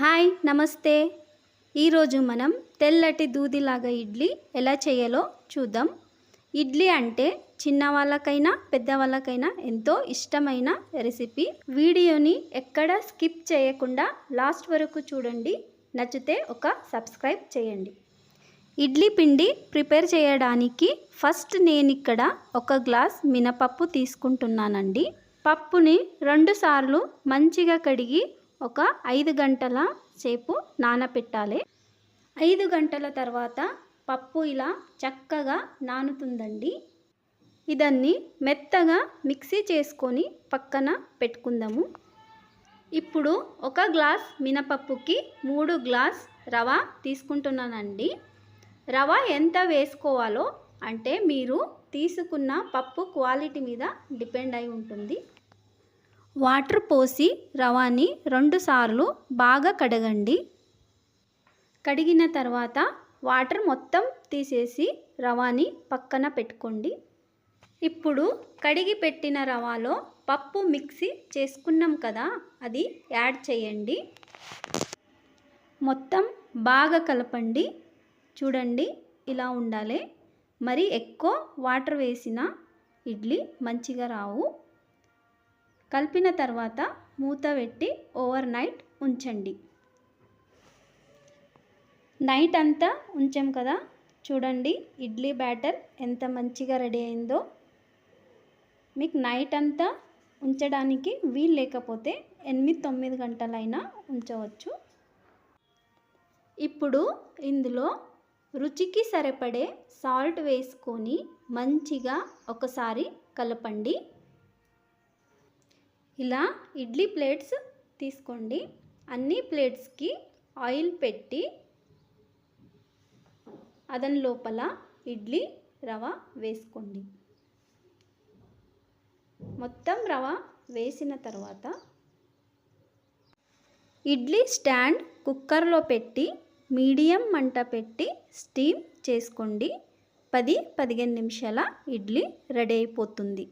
Hi నమస్తే. ఈరోజు మనం తెల్లటి దూదిలాగా ఇడ్లీ ఎలా చేయాలో చూద్దాం. ఇడ్లీ అంటే చిన్నవాళ్ళకైనా పెద్దవాళ్ళకైనా ఎంతో ఇష్టమైన రెసిపీ. వీడియోని ఎక్కడ స్కిప్ చేయకుండా లాస్ట్ వరకు చూడండి. నచ్చితే ఒక సబ్స్క్రైబ్ చేయండి. ఇడ్లీ పిండి ప్రిపేర్ చేయడానికి ఫస్ట్ నేను ఇక్కడ ఒక గ్లాస్ మినపప్పు తీసుకుంటున్నానండి. పప్పుని 2 సార్లు మంచిగా కడిగి ఒక 5 గంటల సేపు నానపెట్టాలి. 5 గంటల తర్వాత పప్పు ఇలా చక్కగా నానుతుందండి. ఇదన్ని మెత్తగా మిక్సీ చేసుకొని పక్కన పెట్టుకుందాము. ఇప్పుడు ఒక గ్లాస్ మినపప్పుకి 3 గ్లాస్ రవ తీసుకుంటున్నానండి. రవ ఎంత వేసుకోవాలో అంటే మీరు తీసుకున్న పప్పు క్వాలిటీ మీద డిపెండ్ అయి ఉంటుంది. వాటర్ పోసి రవాని 2 సార్లు బాగా కడగండి. కడిగిన తర్వాత వాటర్ మొత్తం తీసేసి రవాని పక్కన పెట్టుకోండి. ఇప్పుడు కడిగి పెట్టిన రవాలో పప్పు మిక్సీ చేసుకున్నాం కదా, అది యాడ్ చేయండి. మొత్తం బాగా కలపండి. చూడండి, ఇలా ఉండాలి. మరి ఎక్కువ వాటర్ వేసిన ఇడ్లీ మంచిగా రావు. కలిపిన తర్వాత మూత పెట్టి ఓవర్ నైట్ ఉంచండి. నైట్ అంతా ఉంచాం కదా, చూడండి ఇడ్లీ బ్యాటర్ ఎంత మంచిగా రెడీ అయిందో. మీకు నైట్ అంతా ఉంచడానికి వీలు లేకపోతే 8-9 గంటలైనా ఉంచవచ్చు. ఇప్పుడు ఇందులో రుచికి సరిపడే సాల్ట్ వేసుకొని మంచిగా ఒకసారి కలపండి. ఇలా ఇడ్లీ ప్లేట్స్ తీసుకోండి. అన్ని ప్లేట్స్కి ఆయిల్ పెట్టి అదన్ లోపల ఇడ్లీ రవ వేసుకోండి. మొత్తం రవ వేసిన తర్వాత ఇడ్లీ స్టాండ్ కుక్కర్లో పెట్టి మీడియం మంట పెట్టి స్టీమ్ చేసుకోండి. 10-15 నిమిషాల ఇడ్లీ రెడీ అయిపోతుంది.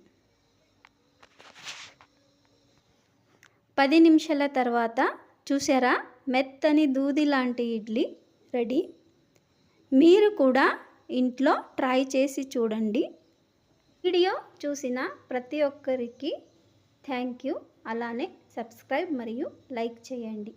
10 నిమిషాల తర్వాత చూసారా, మెత్తని దూది లాంటి ఇడ్లీ రెడీ. మీరు కూడా ఇంట్లో ట్రై చేసి చూడండి. వీడియో చూసిన ప్రతి ఒక్కరికి థ్యాంక్ యూ. అలానే సబ్స్క్రైబ్ మరియు లైక్ చేయండి.